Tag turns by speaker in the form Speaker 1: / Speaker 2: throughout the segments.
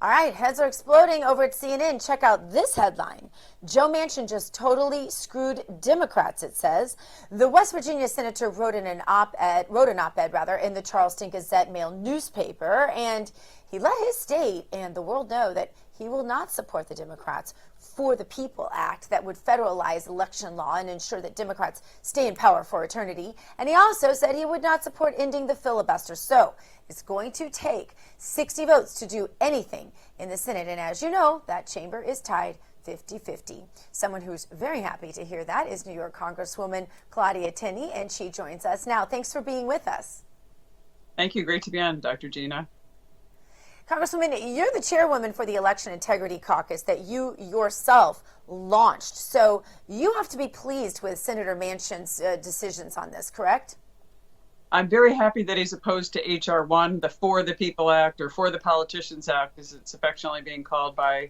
Speaker 1: All right, heads are exploding over at CNN. Check out this headline. Joe Manchin just totally screwed Democrats, it says. The West Virginia senator wrote an op-ed in the Charleston Gazette Mail newspaper, and he let his state and the world know that he will not support the Democrats for the People Act that would federalize election law and ensure that Democrats stay in power for eternity. And he also said he would not support ending the filibuster. So it's going to take 60 votes to do anything in the Senate. And as you know, that chamber is tied 50-50. Someone who's very happy to hear that is New York Congresswoman Claudia Tenney, and she joins us now. Thanks for being with us.
Speaker 2: Thank you. Great to be on, Dr. Gina.
Speaker 1: Congresswoman, you're the chairwoman for the Election Integrity Caucus that you yourself launched. So you have to be pleased with Senator Manchin's decisions on this, correct?
Speaker 2: I'm very happy that he's opposed to H.R. 1, the For the People Act, or For the Politicians Act, as it's affectionately being called by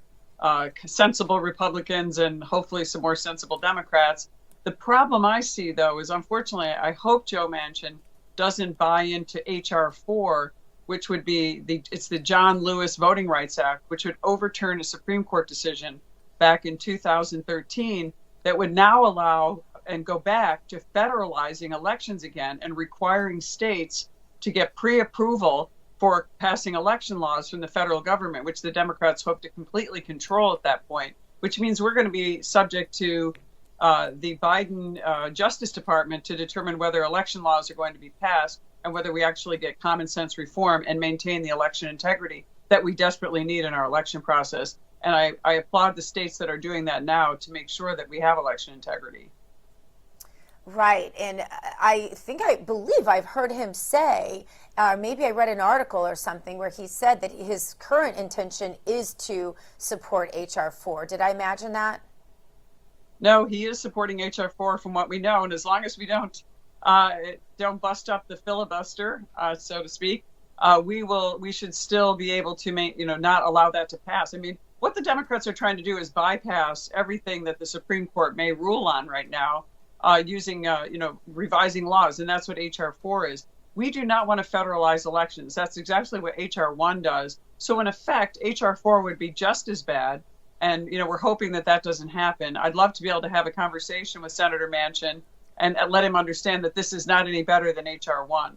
Speaker 2: sensible Republicans and hopefully some more sensible Democrats. The problem I see, though, is unfortunately, I hope Joe Manchin doesn't buy into H.R. 4, which would be the John Lewis Voting Rights Act, which would overturn a Supreme Court decision back in 2013 that would now allow and go back to federalizing elections again and requiring states to get pre-approval for passing election laws from the federal government, which the Democrats hope to completely control at that point, which means we're going to be subject to the Biden Justice Department to determine whether election laws are going to be passed and whether we actually get common sense reform and maintain the election integrity that we desperately need in our election process. And I applaud the states that are doing that now to make sure that we have election integrity.
Speaker 1: Right. And I believe I've heard him say, maybe I read an article or something where he said that his current intention is to support H.R. 4. Did I imagine that?
Speaker 2: No, he is supporting H.R. 4 from what we know. And as long as we don't bust up the filibuster, so to speak, we should still be able to not allow that to pass. I mean, what the Democrats are trying to do is bypass everything that the Supreme Court may rule on right now, using revising laws, and that's what H.R. 4 is. We do not want to federalize elections. That's exactly what H.R. 1 does. So in effect, H.R. 4 would be just as bad. And we're hoping that doesn't happen. I'd love to be able to have a conversation with Senator Manchin and let him understand that this is not any better than H.R. 1.